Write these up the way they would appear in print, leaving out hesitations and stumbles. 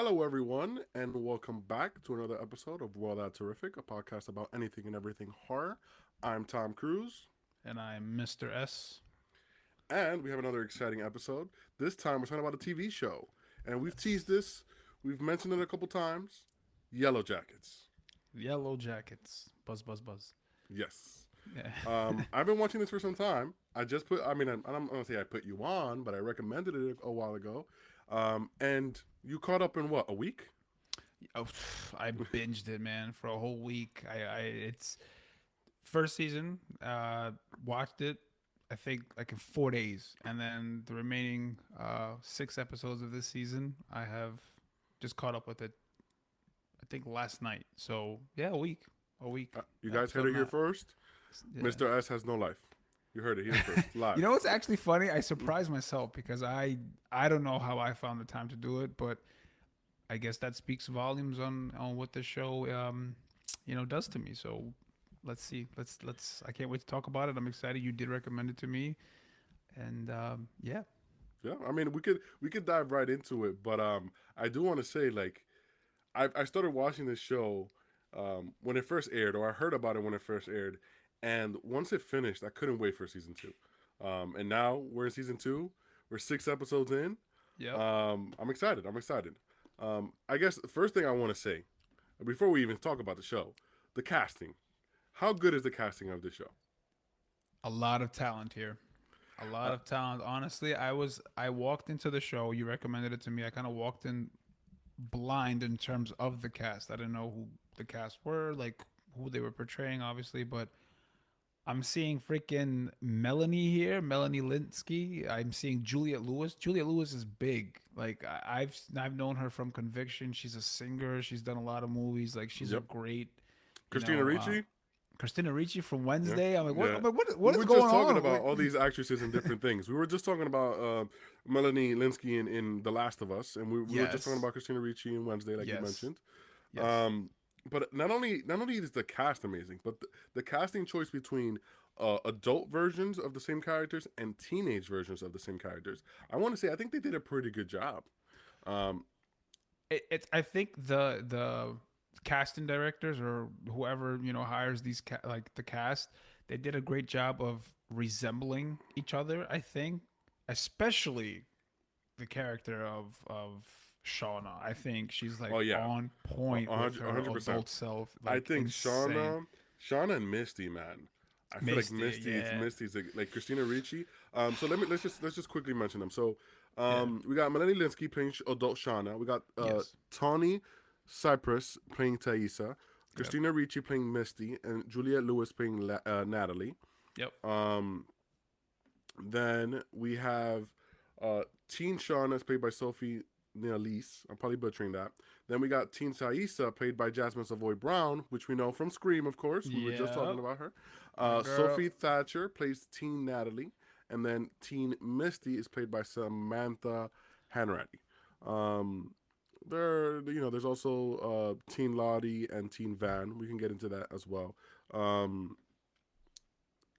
Hello, everyone, and welcome back to another episode of Well That Terrific, a podcast about anything and everything horror. I'm Tom Cruise, And I'm Mr. S. and we have another exciting episode. This time, we're talking about a TV show, and we've teased Yes. this, we've mentioned it a couple times. Yellowjackets. Yellowjackets. Buzz, buzz, buzz. Yes. Yeah. I've been watching this for some time. I'm going to say I put you on, but I recommended it a while ago. And you caught up in what, a week? Oh, I binged it, man, for a whole week. It's first season. Watched it. I think like in 4 days, and then the remaining 6 episodes of this season, I have just caught up with it. I think last night. So yeah, a week. You guys heard Episode it here not. first. Yeah. Mr. S has no life. You heard it here first, live. You know what's actually funny? I surprised myself because I don't know how I found the time to do it, but I guess that speaks volumes on what the show does to me. So let's see. Let's. I can't wait to talk about it. I'm excited. You did recommend it to me, and yeah. Yeah, I mean we could dive right into it, but I do want to say like I started watching this show when it first aired, or I heard about it when it first aired, and once it finished, I couldn't wait for season two. And now we're in season two. We're 6 episodes in. Yep. I'm excited. I'm excited. I guess the first thing I want to say before we even talk about the show, the casting. How good is the casting of this show? A lot of talent here. A lot Uh, of talent. Honestly, I walked into the show. You recommended it to me. I kind of walked in blind in terms of the cast. I didn't know who the cast were, like who they were portraying, obviously, but I'm seeing freaking Melanie here, Melanie Lynskey. I'm seeing Juliette Lewis. Juliette Lewis is big. Like I've known her from Conviction. She's a singer. She's done a lot of movies. Like she's a yep. great, you Christina know, Ricci. Christina Ricci from Yeah, Wednesday. I'm like, yeah. what We is were going just talking on? about all these actresses and different things. We were just talking about Melanie Lynskey in The Last of Us, and we were just talking Yes, about Christina Ricci in Wednesday, like you yes, mentioned. yes. Um, but not only is the cast amazing, but the casting choice between adult versions of the same characters and teenage versions of the same characters. I want to say I think they did a pretty good job. Um, It's I think the casting directors or whoever hires these like the cast, they did a great job of resembling each other. I think, especially the character of Shauna. I think she's like oh yeah, on point with a her 100%. adult self, I like think insane. Shauna and Misty, man. I feel like Misty, yeah, Misty's like Christina Ricci. So let's just quickly mention them. So yeah, we got Melanie Lynskey playing adult Shauna. We got yes, Tawny Cypress playing Thaisa, yep, Christina Ricci playing Misty, and Juliette Lewis playing Natalie. yep, Um, then we have Teen Shauna is played by Sophie Nealise. I'm probably butchering that. Then we got Teen Thaisa, played by Jasmine Savoy Brown, which we know from Scream, of course. We were just talking yep. about her. My girl. Sophie Thatcher plays Teen Natalie. And then Teen Misty is played by Samantha Hanratty. Um, there's also Teen Lottie and Teen Van. We can get into that as well. Um,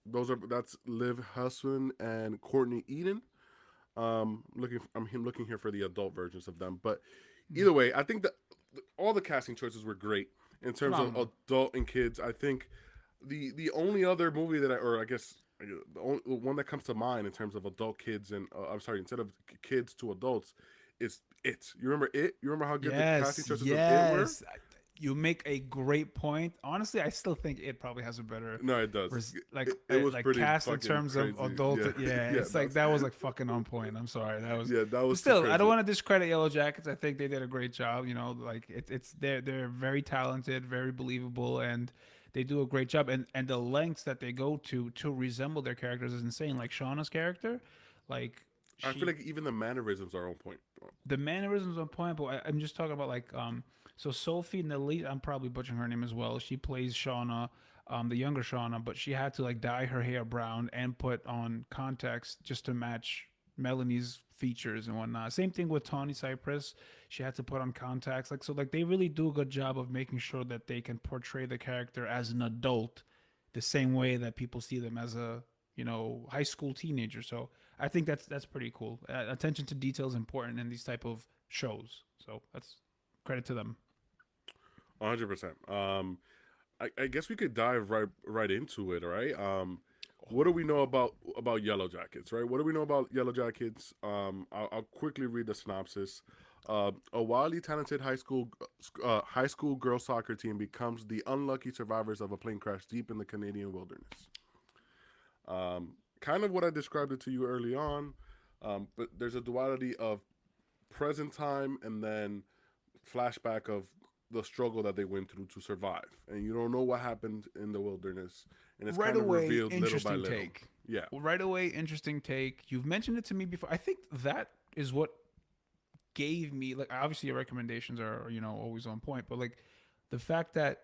that's Liv Husson and Courtney Eden. I'm looking here for the adult versions of them, but either way, I think that all the casting choices were great in terms of Phenomenal. adult and kids. I think the only other movie that or I guess the only one that comes to mind in terms of adult kids and I'm sorry, instead of kids to adults, is It. You remember It? You remember how good the casting Yes, choices of It were? yes. You make a great point. Honestly, I still think it probably has a better, No, it does. It was like pretty cast in fucking terms of crazy. adult. Yeah, Yeah, yeah, it's like that was like fucking on point. I'm sorry, that was. yeah, that But was too still, I don't crazy. want to discredit Yellow Jackets. I think they did a great job. Like it's they're very talented, very believable, and they do a great job. And the lengths that they go to resemble their characters is insane. Like Shauna's character, like I feel she like even the mannerisms are on point. the mannerisms on point, but I'm just talking about like so Sophie Nalit, I'm probably butchering her name as well. She plays Shauna, the younger Shauna, but she had to like dye her hair brown and put on contacts just to match Melanie's features and whatnot. Same thing with Tawny Cypress. She had to put on contacts. Like so like they really do a good job of making sure that they can portray the character as an adult the same way that people see them as a high school teenager. So I think that's pretty cool. Attention to detail is important in these type of shows. So Credit to them. 100%. I guess we could dive right into it, right? What do we know about Yellowjackets, right? What do we know about Yellowjackets? I'll quickly read the synopsis. A wildly talented high school girls soccer team becomes the unlucky survivors of a plane crash deep in the Canadian wilderness. Kind of what I described it to you early on, but there's a duality of present time and then flashback of the struggle that they went through to survive, and you don't know what happened in the wilderness, and it's Right kind of away, revealed little by interesting little. take. Yeah, Right away, interesting take. You've mentioned it to me before. I think that is what gave me, like, obviously your recommendations are, always on point, but like the fact that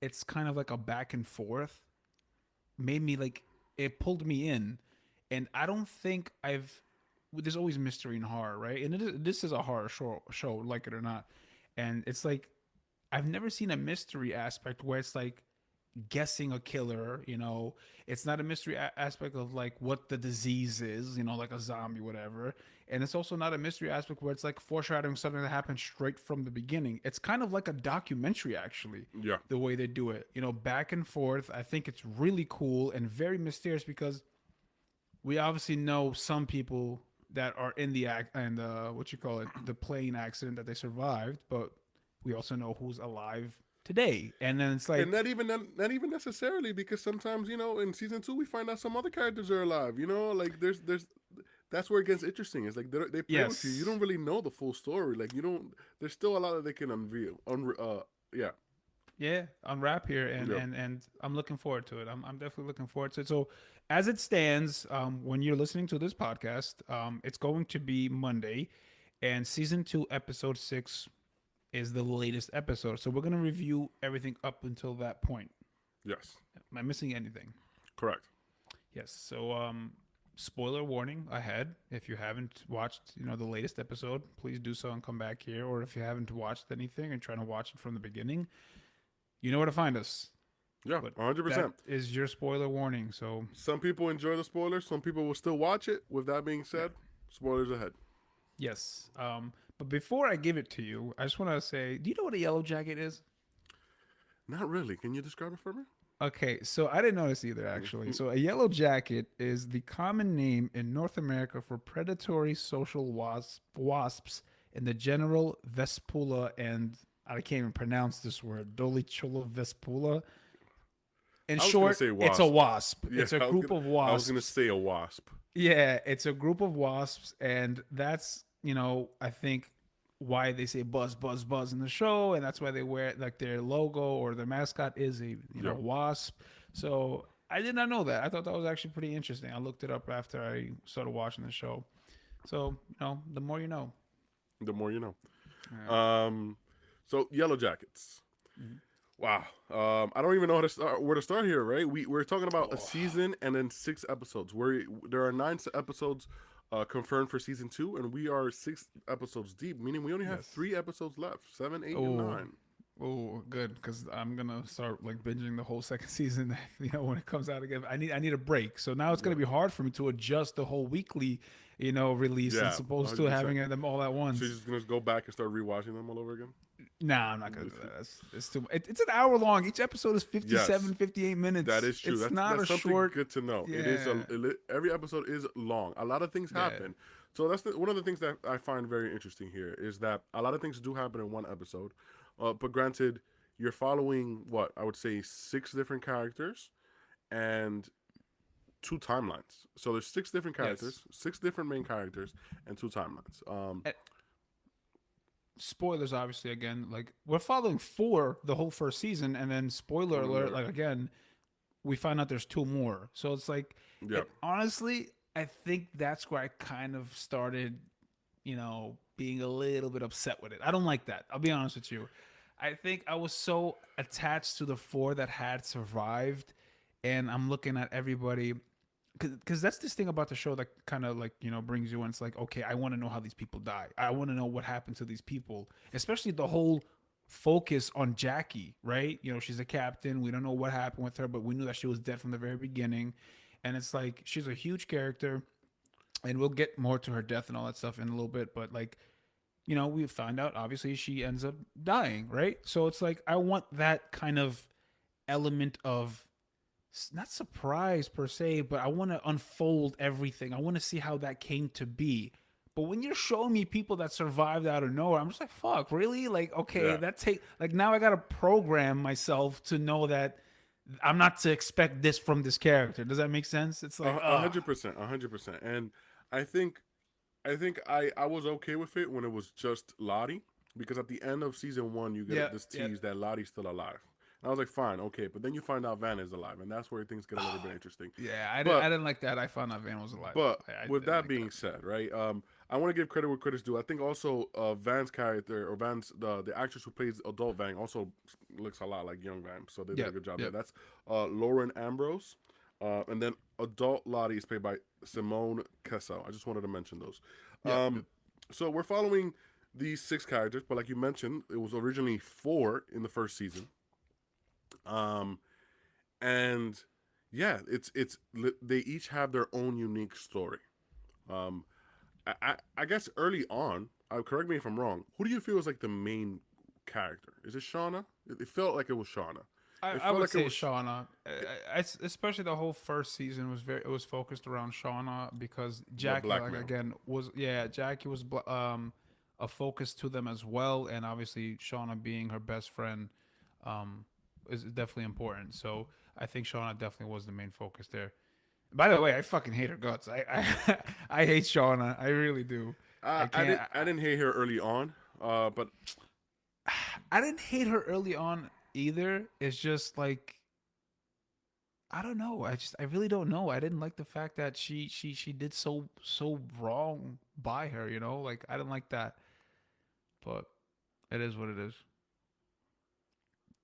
it's kind of like a back and forth made me like, it pulled me in. And I don't think there's always mystery in horror, right? And this is a horror show, like it or not. And it's like, I've never seen a mystery aspect where it's like guessing a killer, it's not a mystery aspect of like what the disease is, like a zombie, whatever. And it's also not a mystery aspect where it's like foreshadowing something that happened straight from the beginning. It's kind of like a documentary, actually, yeah, the way they do it, back and forth. I think it's really cool and very mysterious because we obviously know some people that are in the the plane accident that they survived, but we also know who's alive today. And then it's like, and not even necessarily, because sometimes in season 2 we find out some other characters are alive. Like there's that's where it gets interesting. It's like they play with you. You don't really know the full story. Like you don't. There's still a lot that they can unveil. Yeah. Yeah, unwrap here, and I'm looking forward to it. I'm definitely looking forward to it. So, as it stands, when you're listening to this podcast, it's going to be Monday, and season 2, episode 6 is the latest episode. So we're gonna review everything up until that point. Yes. Am I missing anything? Correct. Yes. So, spoiler warning ahead. If you haven't watched, the latest episode, please do so and come back here. Or if you haven't watched anything and trying to watch it from the beginning, you know where to find us. Yeah, But 100%. that is your spoiler warning. So some people enjoy the spoilers. Some people will still watch it. With that being said, spoilers ahead. yes. But before I give it to you, I just want to say, do you know what a yellow jacket is? Not really. Can you describe it for me? Okay, so I didn't know this either, actually. So a yellow jacket is the common name in North America for predatory social wasps in the general Vespula, and I can't even pronounce this word, Dolichola vespula. In short, it's a wasp. Yeah, it's a group of wasps. I was going to say a wasp. Yeah, it's a group of wasps, and that's, I think why they say buzz, buzz, buzz in the show, and that's why they wear, like, their logo or their mascot is a wasp. So I did not know that. I thought that was actually pretty interesting. I looked it up after I started watching the show. So, the more you know. The more you know. Yeah. So Yellowjackets. Mm-hmm. Wow. I don't even know where to start here, right? We're talking about a season and then 6 episodes. There are 9 episodes confirmed for season 2, and we are 6 episodes deep, meaning we only have 3 episodes left. 7, 8, and 9. Oh, good, because I'm gonna start like binging the whole second season. When it comes out again, I need a break. So now it's gonna be hard for me to adjust the whole weekly, release as opposed 100%. To having them all at once. So you're just gonna go back and start rewatching them all over again? Nah, I'm not gonna do that. It's too. It's an hour long. Each episode is 57, 58 minutes. That is true. It's that's a something short. Good to know. Yeah. It is every episode is long. A lot of things happen. So that's one of the things that I find very interesting here is that a lot of things do happen in one episode. But granted, you're following what I would say 6 different characters and 2 timelines. So there's 6 different characters, 6 different main characters, and 2 timelines. Spoilers, obviously, again, like we're following 4 the whole first season, and then spoiler alert, like again, we find out there's 2 more. So it's like, honestly, I think that's where I kind of started, being a little bit upset with it. I don't like that. I'll be honest with you. I think I was so attached to the 4 that had survived, and I'm looking at everybody, because that's this thing about the show that kind of like, brings you in. It's like, okay, I want to know how these people die. I want to know what happened to these people, especially the whole focus on Jackie, right? She's a captain. We don't know what happened with her, but we knew that she was dead from the very beginning. And it's like, she's a huge character, and we'll get more to her death and all that stuff in a little bit, but like, we find out obviously she ends up dying, right? So it's like I want that kind of element of not surprise per se, but I want to unfold everything. I want to see how that came to be. But when you're showing me people that survived out of nowhere, I'm just like, fuck, really? Like, okay, Yeah. that take like now I gotta program myself to know that I'm not to expect this from this character. Does that make sense? It's like, A 100%, 100%. And I think I was okay with it when it was just Lottie, because at the end of season one you get yeah, this yeah. tease that Lottie's still alive. And I was like, fine, okay, but then you find out Van is alive, and that's where things get a little bit interesting. Yeah, I But didn't like that. I found out Van was alive. but I with didn't that like that. being said, right, I want to give credit where credit's due. I think also Van's character, or Van's the actress who plays adult Van, also looks a lot like young Van, so they did a Yep, good job there. yep, That's Lauren Ambrose, and then adult Lottie is played by Simone Kessel. I just wanted to mention those. yep, yep. So we're following these six characters, but like you mentioned, it was originally four in the first season. Um, and yeah, it's they each have their own unique story. Um, I guess early on, correct me if I'm wrong. Who do you feel is like the main character? Is it Shauna? It felt like it was Shauna. It I felt would like it say was Shauna. Especially the whole first season was very. It was focused around Shauna because the Jackie, like blackmail. again, was Jackie was a focus to them as well, and obviously Shauna being her best friend, um, is definitely important. So I think Shauna definitely was the main focus there. By the way, I fucking hate her guts. I hate Shauna. I really do. I can't. I didn't hate her early on, but I didn't hate her early on either. It's just like I don't know. I really don't know. I didn't like the fact that she did so wrong by her, Like I didn't like that. But it is what it is.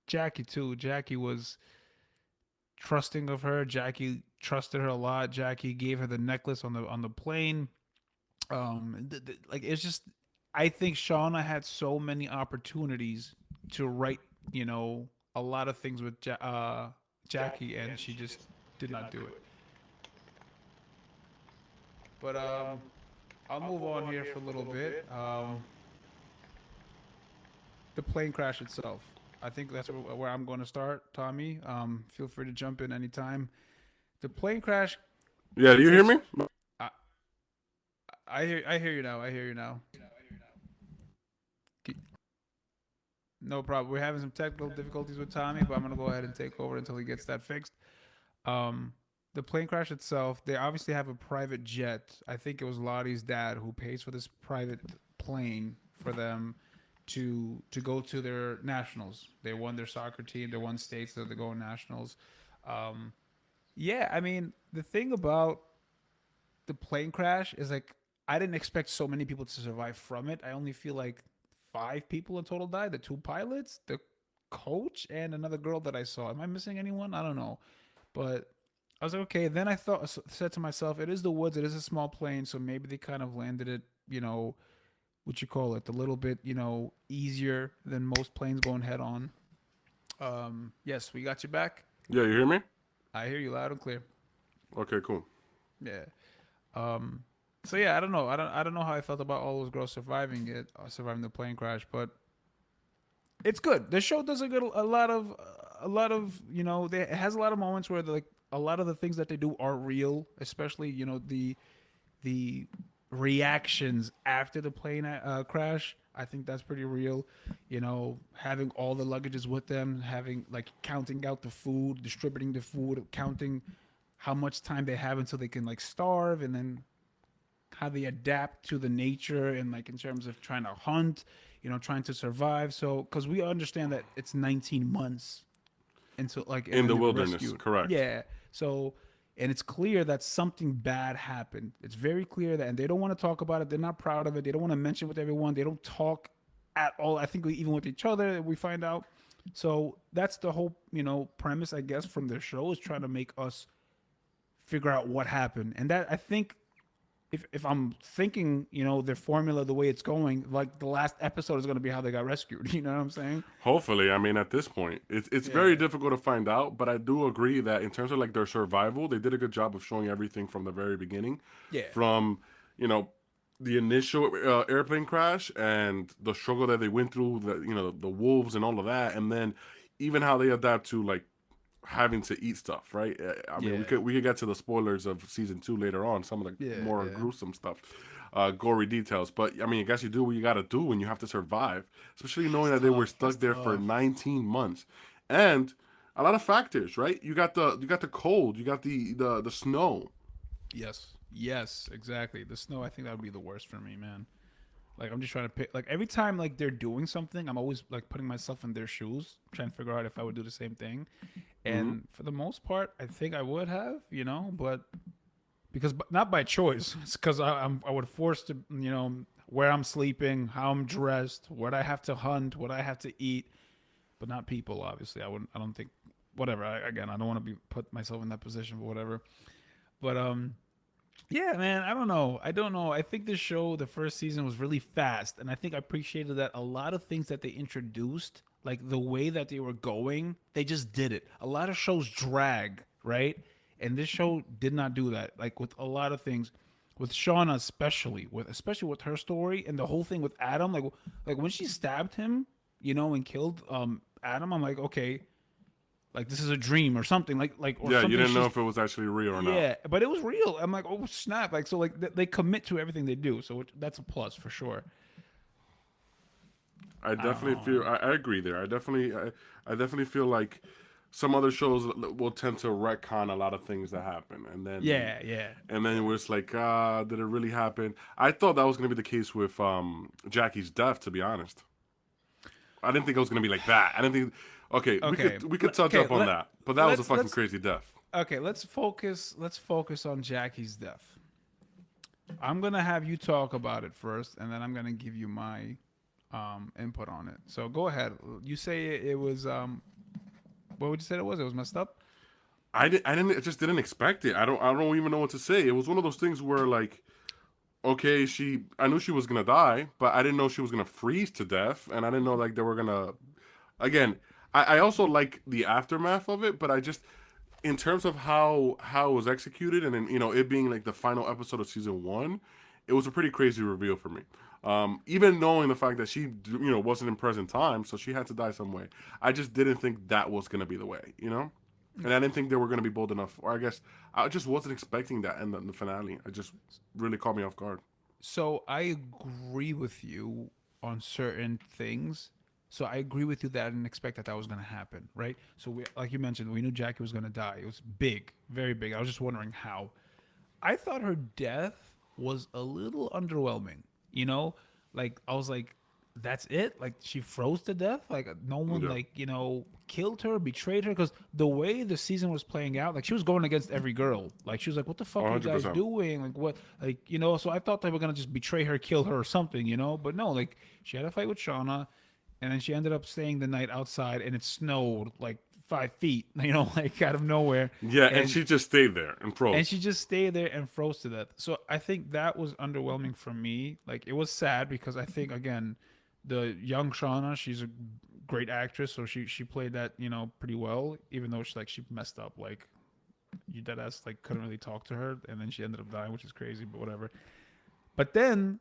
Jackie too. Jackie was trusting of her. Jackie trusted her a lot. Jackie gave her the necklace on the plane. Like it's just I think Shauna had so many opportunities to write, a lot of things with Jackie, and she just did not do it. But I'll move on here for a little bit. The plane crash itself. I think that's where I'm going to start, Tommy. Feel free to jump in anytime. The plane crash yeah, do you hear takes. me? I, I hear you now. I hear you now. No problem. We're having some technical difficulties with Tommy, but I'm gonna go ahead and take over until he gets that fixed. Um, the plane crash itself, they obviously have a private jet. I think it was Lottie's dad who pays for this private plane for them to go to their nationals. They won their soccer team. They won states, so they're going nationals. Um, yeah, I mean the thing about the plane crash is like I didn't expect so many people to survive from it. I only feel like five people in total died. The two pilots, the coach, and another girl that I saw. Am I missing anyone? I don't know. But I was like, okay. Then I said to myself, it is the woods. It is a small plane, so maybe they kind of landed it, what you call it, a little bit, easier than most planes going head on. Yes, we got you back. Yeah, you hear me? I hear you loud and clear. Okay, cool. Yeah. Um, so yeah, I don't know. I don't know how I felt about all those girls surviving it, surviving the plane crash, but it's good. The show does a lot of it has a lot of moments where like a lot of the things that they do are real, especially the reactions after the plane crash. I think that's pretty real. Having all the luggages with them, having like counting out the food, distributing the food, counting how much time they have until they can like starve, and then how they adapt to the nature and like in terms of trying to hunt, trying to survive. So because we understand that it's 19 months until like and In then the they were wilderness, rescued. correct. Yeah. So and it's clear that something bad happened. It's very clear that, and they don't want to talk about it. They're not proud of it. They don't want to mention it with everyone. They don't talk at all. I think even with each other, we find out. So that's the whole, premise, I guess, from their show is trying to make us figure out what happened. And that I think if I'm thinking, their formula the way it's going, like the last episode is going to be how they got rescued. You know what I'm saying? Hopefully, I mean, at this point, it's very Yeah. difficult to find out, but I do agree that in terms of like their survival, they did a good job of showing everything from the very beginning, Yeah. from you know the initial airplane crash and the struggle that they went through, the wolves and all of that, and then even how they adapt to like having to eat stuff, right? I mean, Yeah. we could get to the spoilers of season 2 later on, some of the Yeah. more Yeah. gruesome stuff, gory details. But I mean, I guess you do what you got to do when you have to survive, especially knowing It's that they were tough. It's stuck there for tough. 19 months, and a lot of factors, right? You got the cold, you got the snow. Yes. Yes. Exactly. The snow. I think that would be the worst for me, man. Like I'm just trying to pick. Like every time like they're doing something, I'm always like putting myself in their shoes, trying to figure out if I would do the same thing. Hmm. And for the most part, I think I would have, but because not by choice, it's because I would force to, where I'm sleeping, how I'm dressed, what I have to hunt, what I have to eat, but not people. Obviously, I wouldn't. I don't think. Whatever. Again, I don't want to be put myself in that position, but whatever. But yeah, man, I don't know. I don't know. I think this show, the first season, was really fast, and I think I appreciated that a lot of things that they introduced, like the way that they were going, they just did it. A lot of shows drag, right? And this show did not do that. Like with a lot of things, with Shauna especially with her story and the whole thing with Adam, like when she stabbed him, and killed Adam, I'm like, okay, like this is a dream or something, like or Yeah, you something. didn't know She's if it was actually real or not. yeah, but it was real. I'm like, oh snap! Like so, like they commit to everything they do, so that's a plus for sure. I I don't definitely know, feel. man. I agree there. I definitely feel like some other shows will tend to retcon a lot of things that happen, and then Yeah, yeah, and then it yeah. was like, did it really happen? I thought that was gonna be the case with Jackie's death. To be honest, I didn't think it was gonna be like that. I didn't think. Okay, we Okay, could we could touch okay. up on that, but that was a fucking Let's crazy death. okay. Let's focus on Jackie's death. I'm gonna have you talk about it first, and then I'm gonna give you my input on it. So go ahead. You say it was what would you say it was? It was messed up. I just didn't expect it. I don't even know what to say. It was one of those things where like, okay, I knew she was gonna die, but I didn't know she was gonna freeze to death, and I didn't know like they were gonna. Again, I also like the aftermath of it, but I just, in terms of how it was executed, and then it being like the final episode of season 1, it was a pretty crazy reveal for me. Even knowing the fact that she wasn't in present time, so she had to die some way. I just didn't think that was gonna be the way. And I didn't think they were gonna be bold enough, or I guess I just wasn't expecting that in the finale. I just really caught me off guard. So I agree with you on certain things. So I agree with you that I didn't expect that was going to happen, right? So like you mentioned, we knew Jackie was going to die. It was big, very big. I was just wondering how. I thought her death was a little underwhelming. Like I was like, that's it. Like she froze to death. Like no one Yeah, like killed her, betrayed her. Because the way the season was playing out, like she was going against every girl. Like she was like, what the fuck one are you hundred guys percent. doing? Like what? Like So I thought they were gonna just betray her, kill her, or something. But no. Like she had a fight with Shauna, and then she ended up staying the night outside, and it snowed like 5 feet. Like out of nowhere, Yeah, and and she just stayed there and and froze. she just stayed there and froze to death. So I think that was underwhelming for me. Like it was sad because I think again, the young Shauna, she's a great actress, so she played that pretty well. Even though she messed up, like you dead ass like couldn't really talk to her, and then she ended up dying, which is crazy, but whatever. But then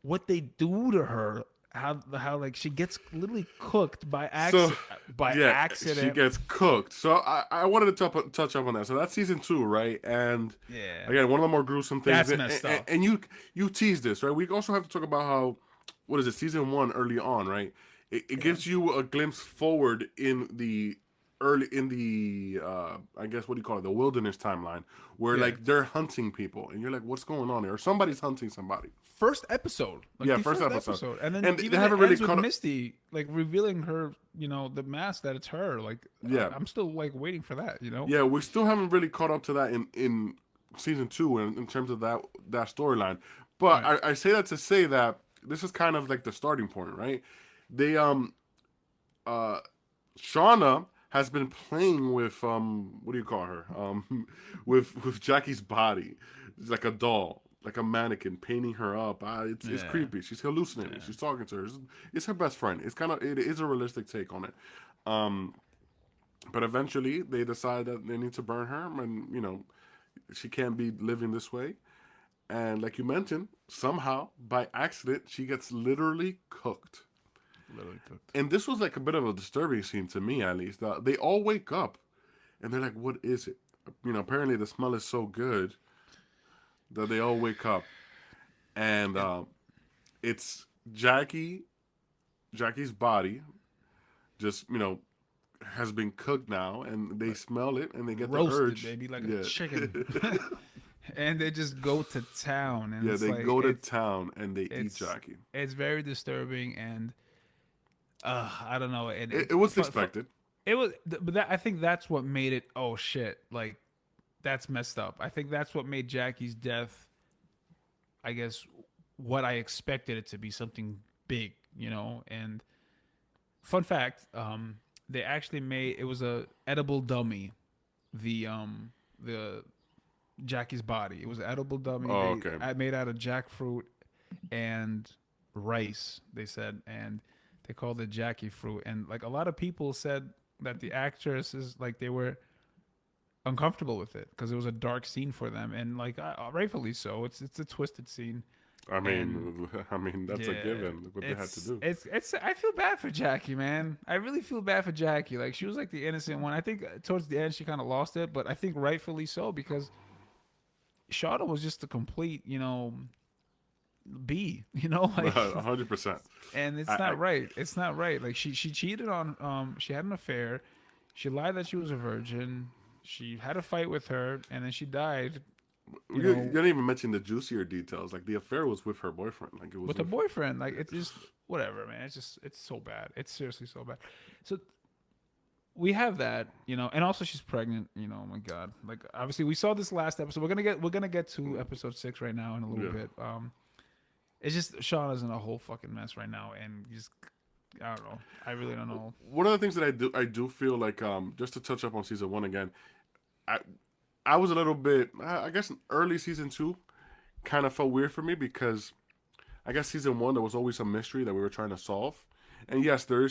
what they do to her, how like she gets literally cooked by So, yeah, she accident. gets cooked. So I wanted to touch up on that. So that's season 2, right? And Yeah, again, one of the more gruesome things. that's And, messed and, up. and you tease this, right? We also have to talk about how, what is it, season 1 early on, right? It Yeah, gives you a glimpse forward in the early in the I guess, what do you call it, the wilderness timeline, where yeah. like they're hunting people, and you're like, what's going on here? Or somebody's hunting somebody. First episode, like Yeah, the first first episode, episode, and then and they even it haven't really ends with caught up. Misty like revealing her, the mask that it's her. Like Yeah, I'm still like waiting for that. yeah, we still haven't really caught up to that in season 2 in terms of that storyline. But Right. I say that to say that this is kind of like the starting point, right? They uh Shauna has been playing with what do you call her? With Jackie's body. It's like a doll, like a mannequin, painting her up. It's Yeah. creepy. She's hallucinating. Yeah. She's talking to her. It's her best friend. It is a realistic take on it. Um but eventually they decide that they need to burn her, and she can't be living this way. And like you mentioned, somehow by accident she gets literally cooked. Literally cooked. And this was like a bit of a disturbing scene to me, at least. They all wake up, and they're like, "What is it?" Apparently the smell is so good that they all wake up, and And it's Jackie's body, just has been cooked now, and they smell it, and they get the roasted, urge. baby, like a Yeah. chicken. And they just go to town, and Yeah, it's they like go to town and they eat it's Jackie. it's very disturbing, and I don't know. And It was expected. it was, but I think that's what made it. Oh shit! Like that's messed up. I think that's what made Jackie's death, I guess, what I expected it to be, something big, And fun fact, they actually made it was a edible dummy, the Jackie's body. It was an edible dummy. Oh, okay. I made out of jackfruit and rice. They said, and they called it Jackie fruit. And like a lot of people said that the actresses, like, they were uncomfortable with it because it was a dark scene for them, and like rightfully so. It's a twisted scene. I mean, that's a given. What they had to do. It's. I feel bad for Jackie, man. I really feel bad for Jackie. Like, she was like the innocent one. I think towards the end she kind of lost it, but I think rightfully so, because Shauna was just a complete, B. Like 100%. and it's not right. It's not right. Like she cheated on. She had an affair. She lied that she was a virgin. She had a fight with her, and then she died. You didn't even mention the juicier details. Like, the affair was with her boyfriend. Like, it was with a boyfriend. Like, it's just whatever, man. It's so bad. It's seriously so bad. So we have that, and also she's pregnant. Oh my god. Like, obviously we saw this last episode. We're gonna get to episode 6 right now in a little bit. It's just Shauna's in a whole fucking mess right now, and I don't know. I really don't know. One of the things that I do feel like, just to touch up on season 1 again, I was a little bit, I guess early season 2 kind of felt weird for me, because I guess season 1 there was always a mystery that we were trying to solve. And yes, there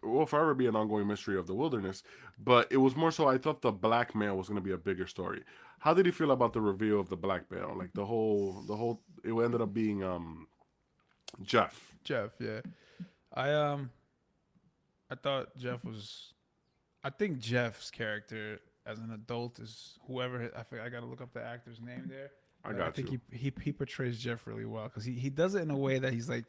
will forever be an ongoing mystery of the wilderness, but it was more so I thought the blackmail was going to be a bigger story. How did you feel about the reveal of the blackmail? Like the whole it ended up being Jeff. Jeff, yeah. I thought I think Jeff's character as an adult is whoever. I gotta look up the actor's name there. I think he portrays Jeff really well, because he does it in a way that he's like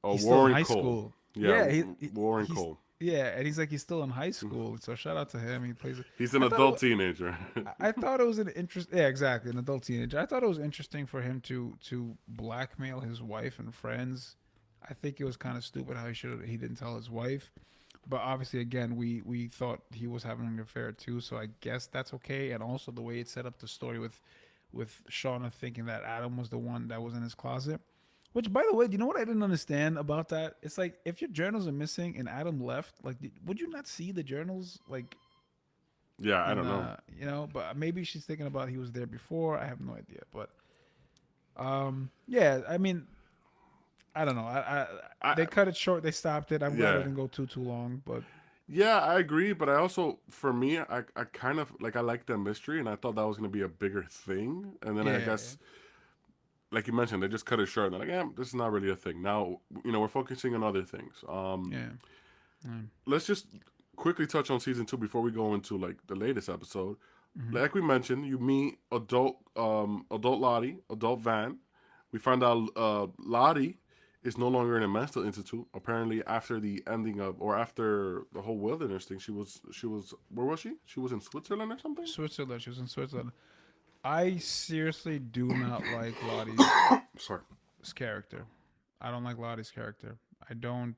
he's still in high school. Yeah, Warren Cole. Yeah, and he's still in high school. So shout out to him. He's an adult teenager. I thought it was an Yeah, exactly, an adult teenager. I thought it was interesting for him to blackmail his wife and friends. I think it was kind of stupid how he didn't tell his wife. But obviously, again, we thought he was having an affair too, so I guess that's okay. And also the way it set up the story with Shauna thinking that Adam was the one that was in his closet. Which, by the way, do you know what I didn't understand about that? It's like, if your journals are missing and Adam left, like, would you not see the journals? Like, yeah, I don't know. But maybe she's thinking about he was there before. I have no idea. But, yeah, I mean, I don't know. They cut it short. They stopped it. I'm glad it didn't go too long. But yeah, I agree. But I also, for me, I kind of like, I like the mystery, and I thought that was going to be a bigger thing. And then I guess, like you mentioned, they just cut it short. They're like, this is not really a thing. Now, we're focusing on other things. Let's just quickly touch on season 2 before we go into like the latest episode. Mm-hmm. Like we mentioned, you meet adult Lottie, adult Van. We find out Lottie is no longer in a mental institute. Apparently, after the ending of, or after the whole wilderness thing, she was. Where was she? She was in Switzerland or something. Switzerland. She was in Switzerland. I seriously do not like Lottie's character. I don't like Lottie's character. I don't.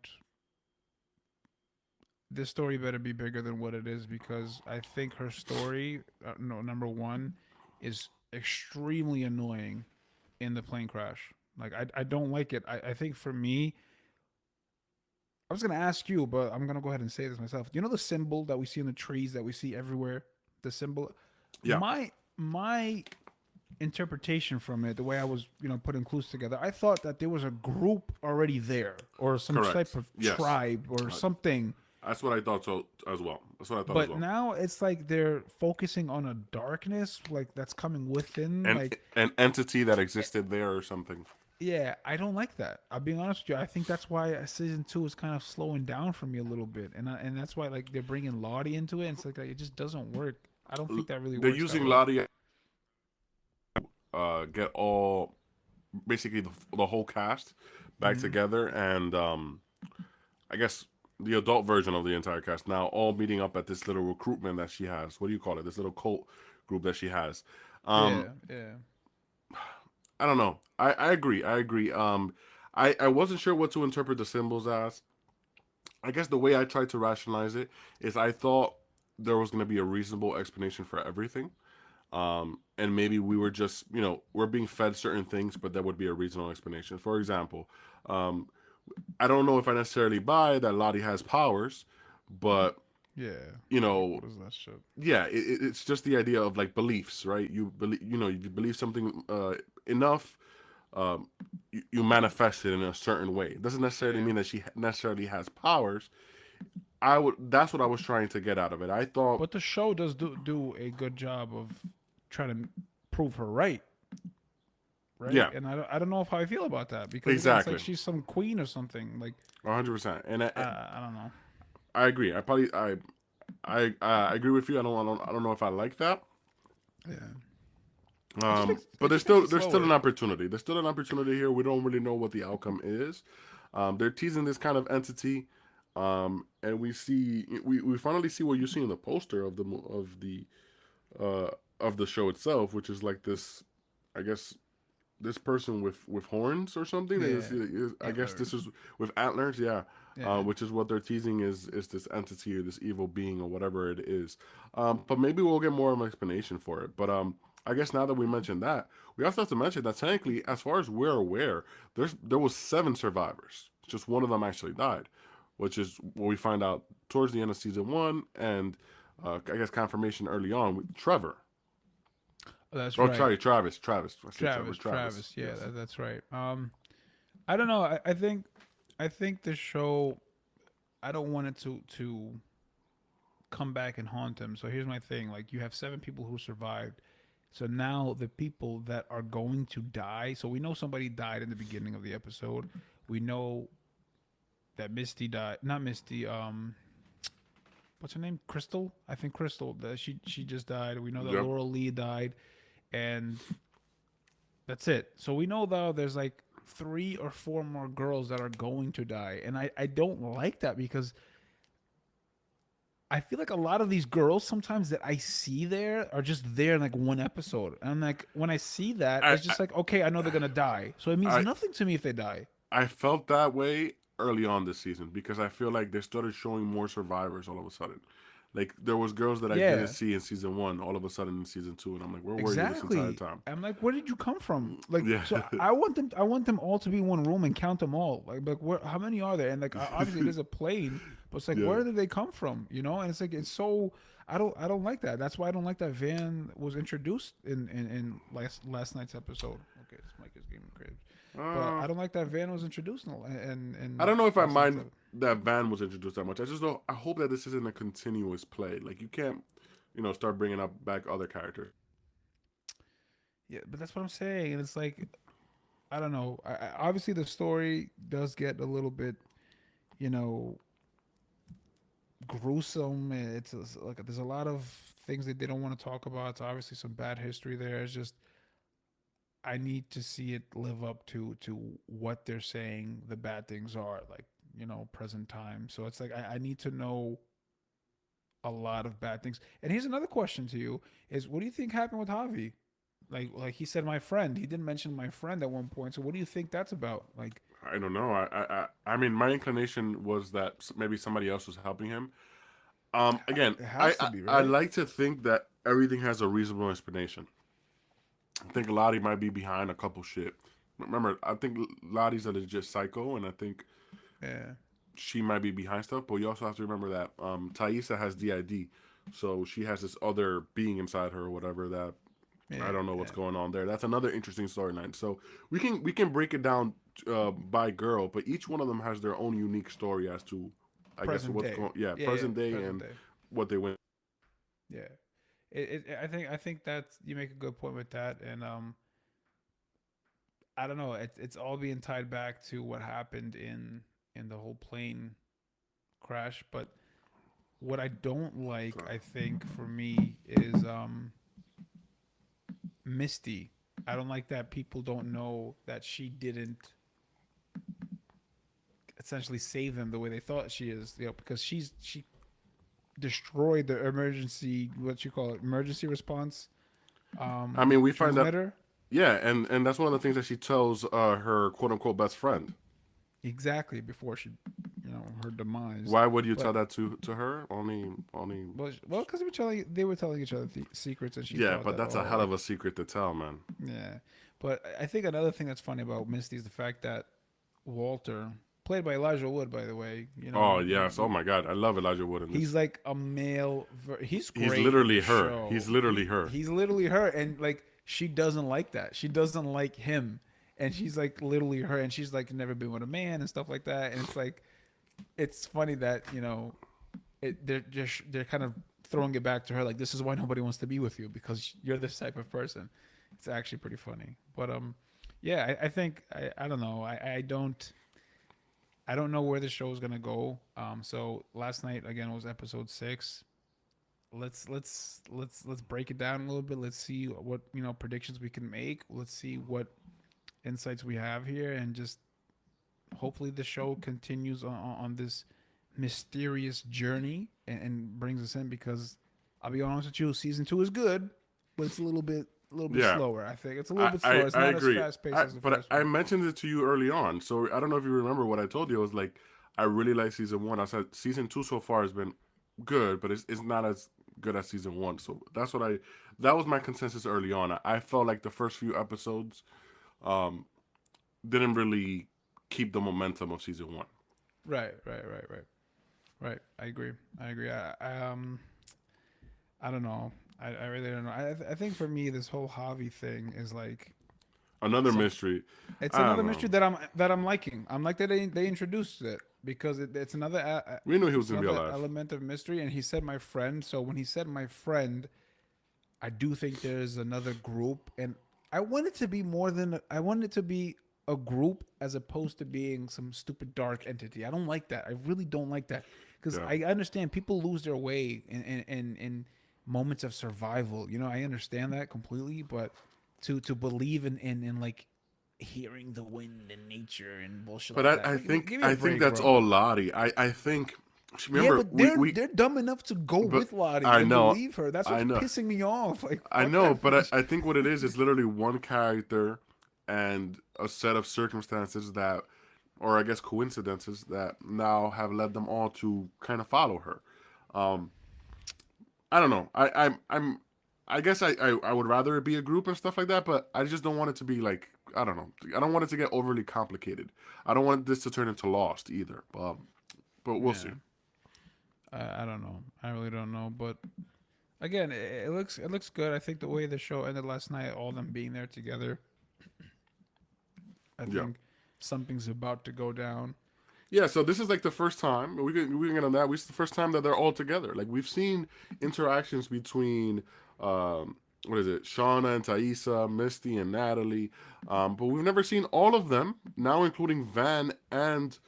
This story better be bigger than what it is, because I think her story, number one, is extremely annoying in the plane crash. Like, I don't like it. I think for me, I was going to ask you, but I'm going to go ahead and say this myself. Do you know the symbol that we see in the trees that we see everywhere? The symbol? Yeah. My interpretation from it, the way I was, putting clues together, I thought that there was a group already there, or some type of tribe or something. That's what I thought so as well. That's what I thought as But well. now it's like they're focusing on a darkness like that's coming within. And Like, an entity that existed there or something. yeah, I don't like that. I'll be honest with you. I think that's why season two is kind of slowing down for me a little bit, and that's why like they're bringing Lottie into it. And it's like it just doesn't work. I don't think that really They're works that using well. Lottie get all basically the whole cast back Hmm. together, and I guess the adult version of the entire cast now all meeting up at this little recruitment that she has. What do you call it? This little cult group that she has. Um, Yeah, yeah, I don't know. I agree. I agree. I wasn't sure what to interpret the symbols as. I guess the way I tried to rationalize it is I thought there was going to be a reasonable explanation for everything. And maybe we were just, we're being fed certain things, but there would be a reasonable explanation. For example, um, I don't know if I necessarily buy that Lottie has powers, but yeah. you Like, know, what is that shit? yeah, it's just the idea of like beliefs, right? You believe something enough, you manifest it in a certain way. It doesn't necessarily Yeah. mean that she necessarily has powers. I would. That's what I was trying to get out of it. I thought, But the show does do a good job of trying to prove her right, right? yeah, And I don't know if how I feel about that because again, it's like exactly, she's some queen or something. Like 100%. And I don't know. I agree. I agree with you. I don't know if I like that. Yeah. But It just makes it there's still an slower. opportunity. There's still an opportunity here. We don't really know what the outcome is. They're teasing this kind of entity, and we finally see what you see in the poster of the show itself, which is like this, I guess, this person with horns or something. Yeah. I guess this Antlers. is with antlers, yeah. Yeah. Which is what they're teasing is this entity or this evil being or whatever it is. But maybe we'll get more of an explanation for it. But I guess now that we mentioned that, we also have to mention that technically, as far as we're aware, there was 7 survivors. Just one of them actually died, which is what we find out towards the end of season 1, and I guess confirmation early on with Trevor. Oh, that's Oh, right. sorry, Travis. Travis. I said Trevor. Travis. Travis. Travis. Yeah, Yes. that's right. I don't know. I think the show. I don't want it to come back and haunt him. So here's my thing: like you have 7 people who survived. So now the people that are going to die. So we know somebody died in the beginning of the episode. We know that Misty died. Not Misty. What's her name? Crystal. I think Crystal. That she just died. We know that Yep. Laurel Lee died, and that's it. So we know though there's like 3 or 4 more girls that are going to die, and I don't like that because I feel like a lot of these girls sometimes that I see there are just there in like one episode. And I'm like, when I see that, I it's just like, okay, I know they're gonna die. So it means I nothing to me if they die. I felt that way early on this season because I feel like they started showing more survivors all of a sudden. Like there was girls that I didn't Yeah, see in season 1, all of a sudden in season 2, and I'm like, where were you this entire exactly. time? I'm like, where did you come from? Like, Yeah. so I want them all to be in one room and count them all. Like, where, how many are there? And like, obviously there's a plane, but it's like, Yeah. where did they come from? You know? And it's like, it's so. I don't like that. That's why I don't like that Van was introduced in last night's episode. Okay, this mic is getting crazy. But Uh, I don't like that Van was introduced I in don't know if I last night's mind episode. that Van was introduced that much. I just don't. I hope that this isn't a continuous play. Like you can't, start bringing up back other characters. Yeah, but that's what I'm saying. And it's like, I don't know. Obviously, the story does get a little bit, you know, gruesome. Like there's a lot of things that they don't want to talk about. It's obviously some bad history there. It's just I need to see it live up to what they're saying the bad things are, like, present time. So it's like I need to know a lot of bad things. And here's another question to you: is what do you think happened with Javi? Like he said, my friend. He didn't mention my friend at one point. So what do you think that's about? Like, I don't know. I mean, my inclination was that maybe somebody else was helping him. Again, it has to be, I right? like to think that everything has a reasonable explanation. I think Lottie might be behind a couple shit. Remember, I think Lottie's a legit psycho, and I think Yeah, she might be behind stuff. But you also have to remember that Thaisa has DID, so she has this other being inside her or whatever that I yeah, don't know what's yeah. going on there. That's another interesting storyline. So we can break it down by girl, but each one of them has their own unique story as to I guess present what's day. going, yeah, Yeah, present day present and day. what they went. Yeah. I think that's you make a good point with that, and I don't know. It's all being tied back to what happened in the whole plane crash. But what I don't like, Sorry. I think for me, is Misty. I don't like that people don't know that she didn't essentially save them the way they thought she is. Because she destroyed the emergency, what you call it, emergency response. I mean, we find that, Transmitter. yeah, and that's one of the things that she tells her quote unquote best friend. Exactly before she, her demise. Why would you tell But that to her? Only. well, because they were telling each other secrets, and she Yeah, thought but that, that's a oh, hell like, of a secret to tell, man. yeah. But I think another thing that's funny about Misty is the fact that Walter, played by Elijah Wood, by the way, Oh yes, oh my God, I love Elijah Wood in he's this. like a male. He's He's great in literally this her. show. He's literally her. He's literally her, and like she doesn't like that. She doesn't like him, and she's like literally her, and she's like never been with a man and stuff like that. And it's like it's funny that they're kind of throwing it back to her, like this is why nobody wants to be with you because you're this type of person. It's actually pretty funny, but yeah, I think I don't know. I don't know where the show is gonna go. So last night again was episode 6. Let's break it down a little bit. Let's see what predictions we can make. Let's see what insights we have here, and just hopefully the show continues on this mysterious journey, and brings us in, because I'll be honest with you, season 2 is good, but it's a little bit Yeah, slower. I think it's a little I bit I, slower. It's I not as agree. fast paced as the But first I one. mentioned it to you early on, so I don't know if you remember what I told you. I was like, I really like season 1. I said season 2 so far has been good, but it's not as good as season 1. So that was my consensus early on. I felt like the first few episodes um didn't really keep the momentum of season 1. Right, right, right, right, right. I agree. I agree. I don't know. I really don't know. I think for me, this whole Javi thing is like Another some. mystery. It's I another don't know. mystery that I'm liking. I'm like that they introduced it, because We knew he was it's gonna be another alive. element of mystery. And he said my friend. So when he said my friend, I do think there's another group, and I want it to be a group as opposed to being some stupid dark entity. I don't like that. I really don't like that, because Yeah. I understand people lose their way in moments of survival. I understand that completely, but to believe in like hearing the wind and nature and bullshit But like that, I like, think give me a I think break, that's bro. all Lottie. I think Yeah, remember but we they're dumb enough to go but with Lottie I and know believe her. That's I what's know pissing me off. Like, I fuck know, that but bullshit. I think what it is literally one character and a set of circumstances that, or I guess coincidences that now have led them all to kind of follow her. Um, I don't know. I guess I would rather it be a group and stuff like that, but I just don't want it to be like, I don't know. I don't want it to get overly complicated. I don't want this to turn into Lost either. But we'll see. Yeah. I don't know. I really don't know. But again, it looks good. I think the way the show ended last night, all them being there together, I Yeah. think something's about to go down. Yeah, so this is like the first time we can get on that. It's the first time that they're all together. Like we've seen interactions between what is it, Shauna and Thaisa, Misty and Natalie, but we've never seen all of them now, including Van and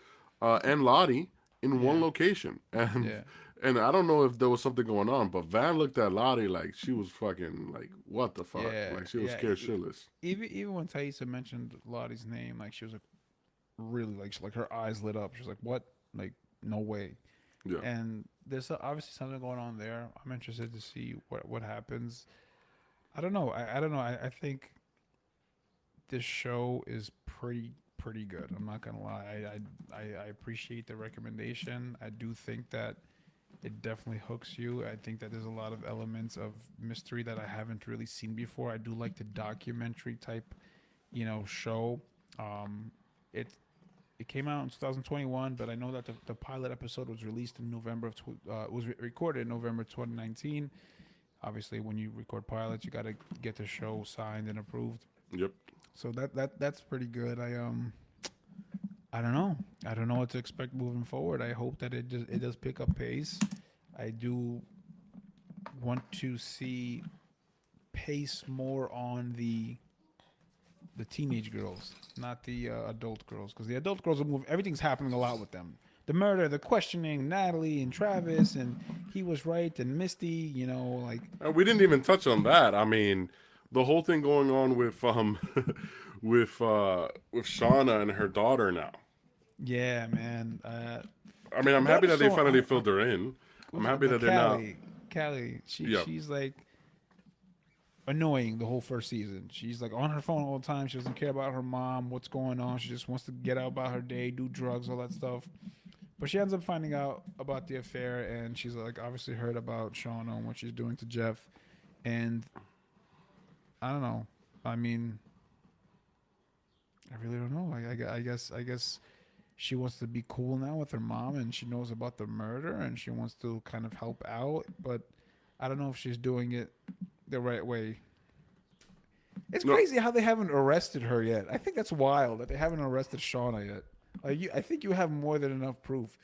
Lottie in one Yeah. location. And Yeah. and I don't know if there was something going on, but Van looked at Lottie like she was fucking like what the fuck, Yeah. like she was Yeah. scared shitless. Even when Thaisa mentioned Lottie's name, like she was like really like her eyes lit up. She was like, "What? Like no way." Yeah, And there's obviously something going on there. I'm interested to see what happens. I don't know. I don't know. I think this show is pretty good. I'm not gonna lie. I appreciate the recommendation. I do think that it definitely hooks you. I think that there's a lot of elements of mystery that I haven't really seen before. I do like the documentary type, show. It it came out in 2021, but I know that the pilot episode was released in November of recorded in November 2019. Obviously, when you record pilots, you got to get the show signed and approved. yep. So that's pretty good. I don't know. I don't know what to expect moving forward. I hope that it does pick up pace. I do want to see pace more on the teenage girls, not the adult girls, because the adult girls are moving. Everything's happening a lot with them. The murder, the questioning, Natalie and Travis, and he was right, and Misty. Like And we didn't even touch on that. I mean, the whole thing going on with with Shauna and her daughter now. yeah, man. I mean, The I'm happy daughter's that they so finally filled her in. I'm happy the that they're not. Callie. Yeah, She's like annoying the whole first season. She's like on her phone all the time. She doesn't care about her mom, what's going on. She just wants to get out about her day, do drugs, all that stuff. But she ends up finding out about the affair, and she's like obviously heard about Shauna and what she's doing to Jeff. And I don't know. I mean, I really don't know. I guess she wants to be cool now with her mom, and she knows about the murder, and she wants to kind of help out. But I don't know if she's doing it the right way. It's no, crazy how they haven't arrested her yet. I think that's wild that they haven't arrested Shauna yet. I think you have more than enough proof.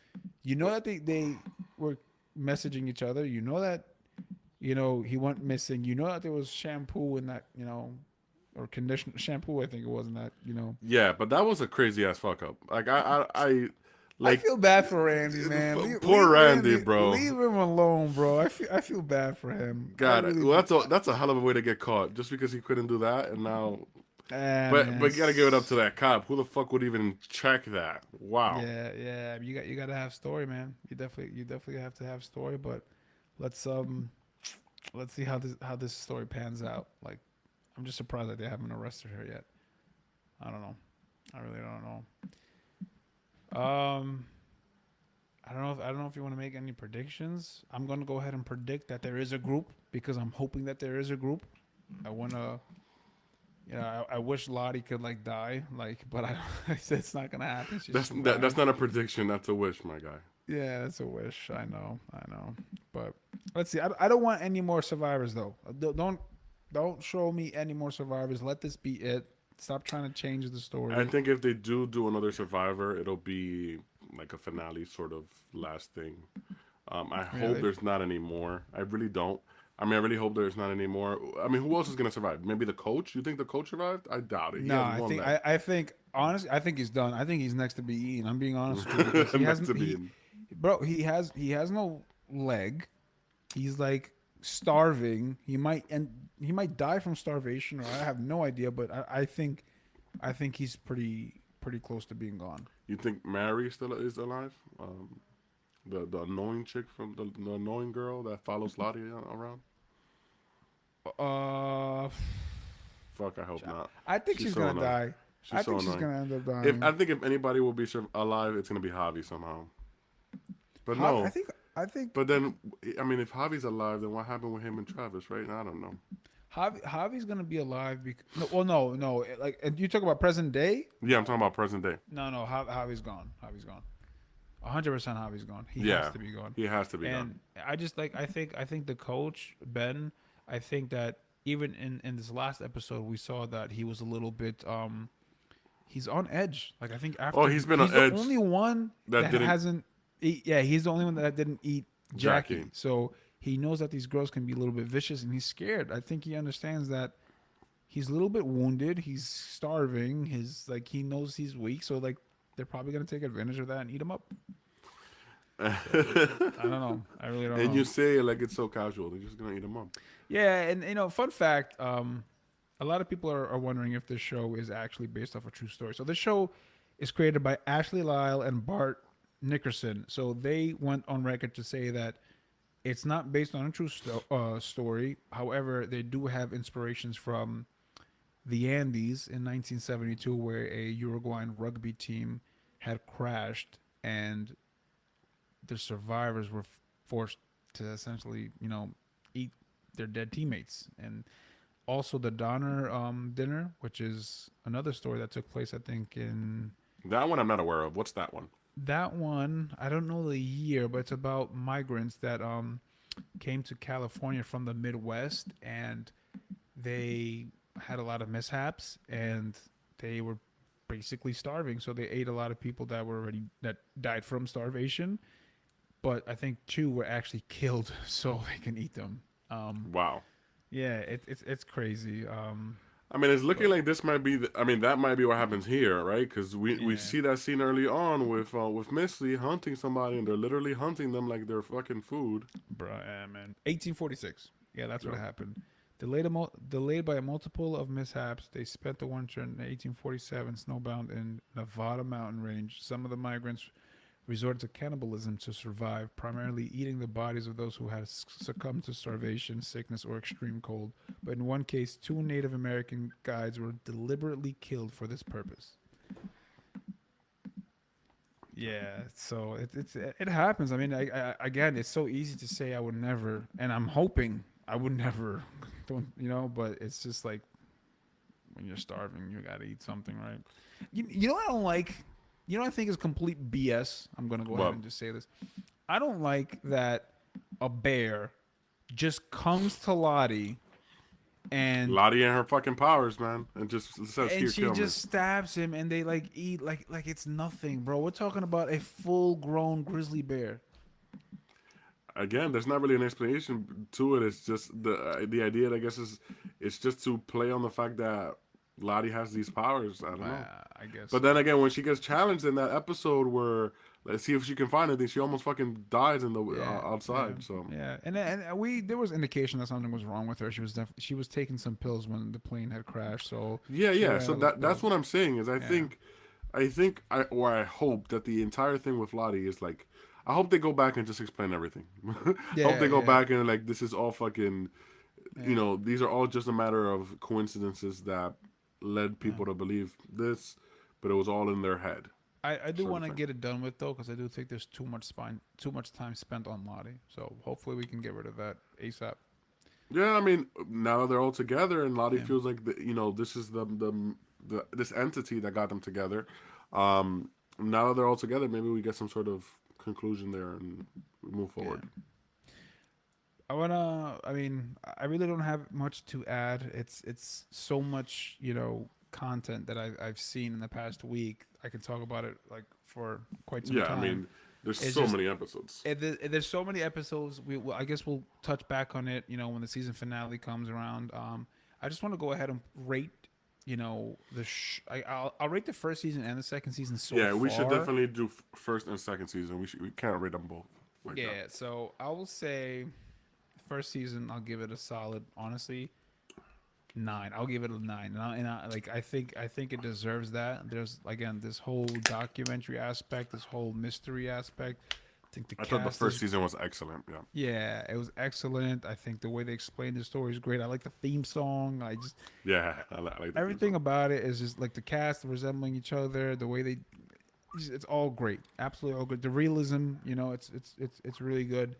You know that they were messaging each other. You know that he went missing. You know that there was shampoo in that or conditioner shampoo. I think it was in that. yeah, but that was a crazy ass fuck up. Like I like feel bad for Randy, man. poor Leave Randy, Randy, bro. leave him alone, bro. I feel bad for him. I God, really well, do. that's a hell of a way to get caught just because he couldn't do that, and now. Ah, But man. you gotta give it up to that cop. Who the fuck would even check that? Wow. Yeah. You got to have story, man. You definitely have to have story. But let's let's see how this story pans out. Like, I'm just surprised that they haven't arrested her yet. I don't know. I really don't know. I don't know if you want to make any predictions. I'm gonna go ahead and predict that there is a group because I'm hoping that there is a group. I wanna. I wish Lottie could like die, but it's not gonna happen. She's too That's fine. not a prediction. That's a wish, my guy. Yeah, that's a wish. I know. But let's see. I don't want any more survivors though. Don't show me any more survivors. Let this be it. Stop trying to change the I story. think if they do another Survivor, it'll be like a finale sort of last thing. I hope Really? there's not any more. I really don't. I mean, I really hope there's not any more. I mean, who else is gonna survive? Maybe the coach. You think the coach survived? I doubt it. He No, has I one think leg. I think honestly, I think he's done. I think he's next to be eaten. I'm being honest with you because he Next hasn't to being. bro, he has no leg. He's like starving. He might die from starvation or I have no idea, but I think he's pretty close to being gone. You think Mary still is alive? The annoying chick from the annoying girl that follows Lottie around. Uh Fuck, I hope not. I think She's she's so gonna annoying. die. I She's so think she's annoying. gonna end up If I dying. think if anybody will be alive, it's gonna be Javi somehow. But Javi, I no. think I think But then, I mean, if Javi's alive, then what happened with him and Travis, right? I don't know. Javi's gonna be alive because no. Like, and you talk about present day. Yeah, I'm talking about present day. No. Javi's gone. Javi's gone. 100% Javi's gone. He has Yeah, to be gone. he has to be gone. And I just like I think the coach Ben. I think that even in this last episode we saw that he was a little bit he's on edge. Like I think Oh, after he's been he's on the edge only one that that didn't hasn't yeah, he's the only one that didn't eat Jackie. Jackie. So he knows that these girls can be a little bit vicious and he's scared. I think he understands that he's a little bit wounded. He's starving. He knows he's weak. So like they're probably gonna take advantage of that and eat him up. And I don't know. I really don't know. you say it like it's so casual. They're just gonna eat him up. Yeah, and fun fact, a lot of people are wondering if this show is actually based off a true story. So this show is created by Ashley Lyle and Bart Nickerson. So they went on record to say that it's not based on a true story. However, they do have inspirations from the Andes in 1972, where a Uruguayan rugby team had crashed and the survivors were forced to essentially, eat their dead teammates. And also the Donner dinner, which is another story that took place, I think, in That one I'm not aware of. What's that one? that one. I don't know the year, but it's about migrants that came to California from the Midwest, and they had a lot of mishaps, and they were basically starving. So they ate a lot of people that died from starvation. But I think 2 were actually killed so they can eat them. Um, Wow. yeah, it's crazy. I mean, it's looking But like this might be. I mean, that might be what happens here, right? Because we yeah, see that scene early on with Misty hunting somebody, and they're literally hunting them like they're fucking food. bro, yeah, man. 1846. Yeah, that's what Yep. happened. Delayed by a multiple of mishaps, they spent the winter in 1847 snowbound in Nevada mountain range. Some of the migrants resorted to cannibalism to survive, primarily eating the bodies of those who had succumbed to starvation, sickness, or extreme cold. But in one case, 2 Native American guides were deliberately killed for this purpose. Yeah, so it happens. I mean, again, it's so easy to say I would never, and I'm hoping I would never, don't But it's just like when you're starving, you gotta eat something, right? You know what I don't like? You know what I think is complete BS? I'm gonna go ahead Well, and just say this. I don't like that a bear just comes to Lottie and Lottie and her fucking powers, man, and just says, and "Here, she kill me." just stabs him and they like eat like it's nothing, bro. We're talking about a full grown grizzly bear. Again, there's not really an explanation to it. It's just the idea. I guess is it's just to play on the fact that Lottie has these powers. I don't know. I guess But so. then again, when she gets challenged in that episode where let's see if she can find anything, she almost fucking dies in the Yeah, yeah, outside. So yeah. And we there was indication that something was wrong with her. She was taking some pills when the plane had crashed, so yeah, she yeah. ran So a little that's bit. what I'm saying is Yeah, I hope that the entire thing with Lottie is like I hope they go back and just explain everything. I hope yeah, they go yeah, back and like this is all fucking yeah, these are all just a matter of coincidences that led yeah. people to believe this, but it was all in their head, I do sort of want to thing. get it done with though, because I do think there's too much time spent on Lottie. So hopefully we can get rid of that ASAP. Yeah, I mean, now they're all together, and Lottie Yeah, feels like this is the this entity that got them together. Now that they're all together, maybe we get some sort of conclusion there and we move yeah. forward. I mean, I really don't have much to add. It's so much, content that I've seen in the past week. I can talk about it like for quite some Yeah, I time. mean, there's It's so just many episodes. there's so many episodes. I guess we'll touch back on it, when the season finale comes around. I just want to go ahead and rate, I'll rate the first season and the second season so Yeah, we should far. definitely do first and second season. We can't rate them both like that. Yeah, so I will say first season I'll give it a solid, honestly, 9. I'll give it a 9, like I think it deserves that. There's again this whole documentary aspect, this whole mystery aspect. I think the I thought the cast first is season was excellent. Yeah, yeah, it was excellent. I think the way they explained the story is great. I like the theme song. I just yeah, I like the theme everything song. about it is just like the cast resembling each other. The way it's all great. Absolutely all good. The realism, it's really good.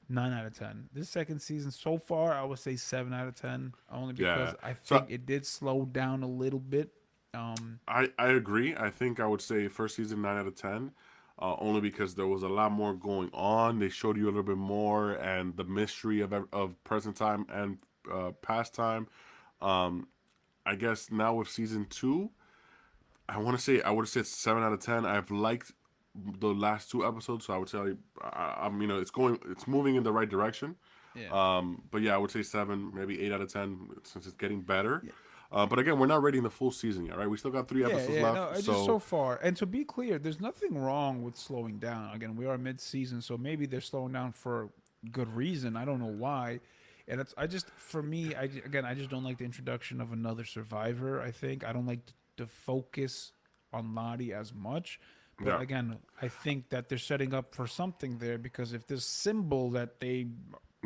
9 out of 10. This second season so far, I would say 7 out of 10. Only Yeah, because I so think it did slow down a little bit. Um, I agree. I think I would say first season 9 out of 10. Only because there was a lot more going on. They showed you a little bit more, and the mystery of present time and past time. Um, I guess now with season 2, I would have said 7 out of 10. I've liked the last 2 episodes, so I would say it's moving in the right direction. yeah. But yeah, I would say 7, maybe 8 out of 10 since it's getting better. Yeah. But again, we're not rating the full season yet, right? We still got 3 episodes Yeah, no, left, it's just so so far. And to be clear, there's nothing wrong with slowing down. Again, we are mid-season, so maybe they're slowing down for good reason. I don't know why. And it's I just for me, I just don't like the introduction of another survivor. I think I don't like the focus on Lottie as much. But yeah. again, I think that they're setting up for something there because if this symbol that they,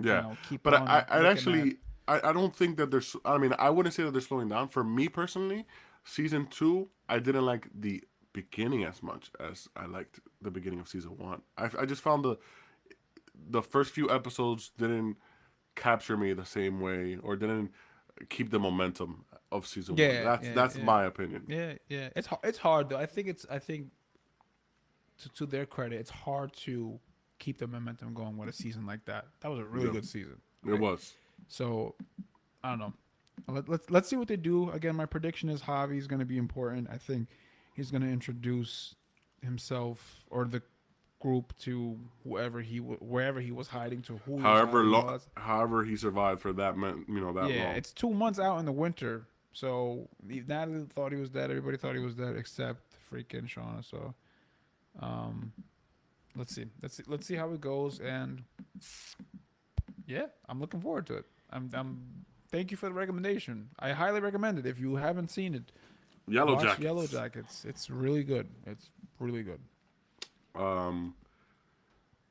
Yeah, keep but on I'd looking at, actually, I don't think that there's. I mean, I wouldn't say that they're slowing down. For me personally, season 2, I didn't like the beginning as much as I liked the beginning of season 1. I just found the first few episodes didn't capture me the same way or didn't keep the momentum of season 1. yeah, That's yeah, that's yeah, my opinion. yeah, yeah. It's hard though. I think to their credit, it's hard to keep the momentum going with a season like that. That was a really Yeah, good season, it right? was. So I don't know. Let's see what they do. Again, my prediction is Javi's going to be important. I think he's gonna introduce himself or the group to wherever he was hiding, to who he was. However he survived for that that Yeah, long. it's 2 months out in the winter, so Natalie thought he was dead. Everybody thought he was dead except freaking Shauna. So, um, let's see how it goes, and yeah, I'm looking forward to it. I'm. Thank you for the recommendation. I highly recommend it if you haven't seen it. Watch Yellowjackets. It's really good. It's really good.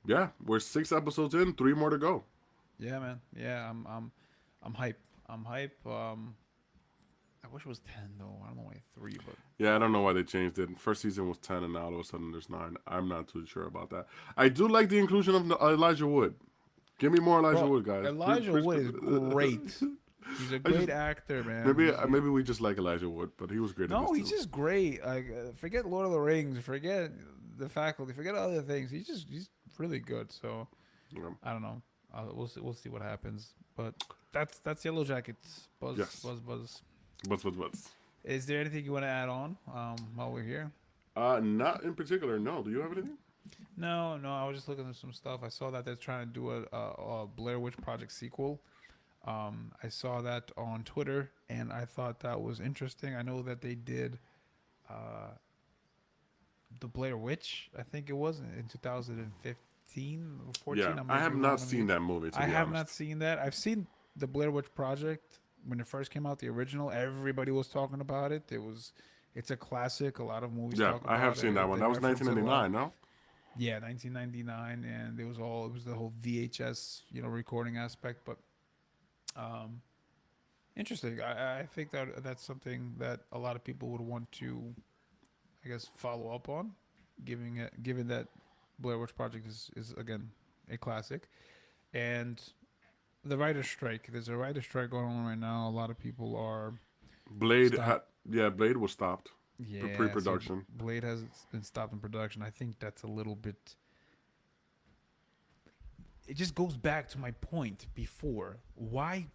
Yeah, we're 6 episodes in, 3 more to go. Yeah, man. Yeah, I'm hype. I'm hype. I wish it was 10 though. I don't know why 3, but yeah, I don't know why they changed it. First season was 10, and now all of a sudden there's 9. I'm not too sure about that. I do like the inclusion of Elijah Wood. Give me more Elijah Wood, guys. Elijah Wood is great. He's a great actor, man. Maybe we just like Elijah Wood, but he was great. No, he's just great. Like forget Lord of the Rings, forget the Faculty, forget other things. He's really good. So Yeah. I don't know. We'll see what happens. But that's Yellowjackets. Buzz. Yes. Buzz. Is there anything you want to add on while we're here? Not in particular. No. Do you have anything? No. I was just looking at some stuff. I saw that they're trying to do a Blair Witch Project sequel. I saw that on Twitter, and I thought that was interesting. I know that they did the Blair Witch, I think it was, in 2015 or 14. Yeah, I have not seen that movie, to be honest. I have not seen that. I've seen the Blair Witch Project when it first came out, the original. Everybody was talking about it. It's a classic. A lot of movies talk about it. Yeah, I have seen that one. That was 1999, no? Yeah, 1999, and it was the whole VHS, recording aspect, but interesting. I think that's something that a lot of people would want to, I guess, follow up on, given that Blair Witch Project is again a classic, and the writer's strike. There's a writer's strike going on right now. A lot of people are. Blade was stopped. Yeah, pre-production. So Blade has been stopped in production. I think that's a little bit. It just goes back to my point before. Why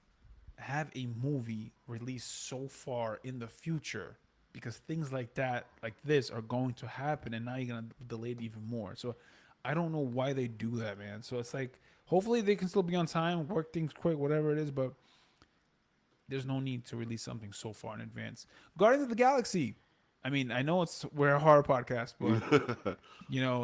have a movie released so far in the future? Because things like that, like this, are going to happen, and now you're going to delay it even more. So I don't know why they do that, man. So it's like, hopefully they can still be on time, work things quick, whatever it is, but there's no need to release something so far in advance. Guardians of the Galaxy. I mean, I know we're a horror podcast, but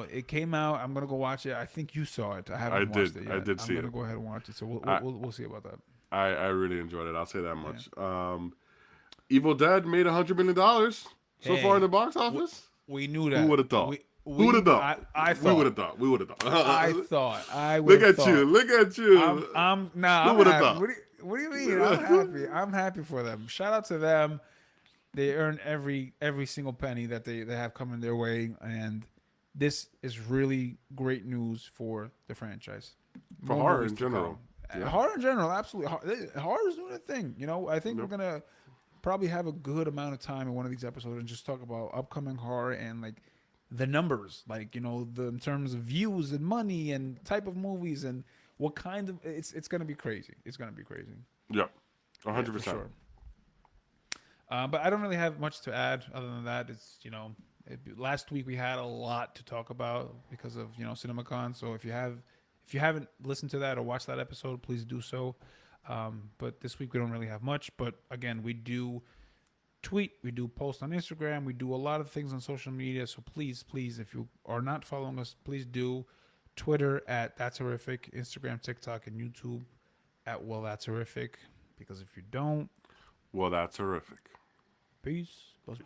it came out. I'm gonna go watch it. I think you saw it. I haven't watched it yet. I did see it. I'm gonna go ahead and watch it. So we'll see about that. I really enjoyed it. I'll say that much. Yeah. Evil Dead made $100 million so far in the box office. We knew that. Who would have thought? Who would have thought? I thought. We would have thought. I thought. I would. Look at you. Look at you. I'm happy. What do you mean? I'm happy. I'm happy for them. Shout out to them. They earn every single penny that they have coming their way, and this is really great news for the franchise. For horror in general. Yeah. Horror in general, absolutely. Horror is doing a thing. I think we're gonna probably have a good amount of time in one of these episodes and just talk about upcoming horror and like the numbers, like in terms of views and money and type of movies and what kind of it's gonna be crazy. It's gonna be crazy. Yep, 100%. Sure. But I don't really have much to add other than that. It's last week we had a lot to talk about because of CinemaCon. So if you haven't listened to that or watched that episode, please do so. But this week we don't really have much. But again, we do tweet, we do post on Instagram, we do a lot of things on social media. So please, if you are not following us, please do. Twitter at That's Horrific, Instagram, TikTok, and YouTube at Well That's Horrific. Because if you don't, well, that's horrific. Peace. Buzz.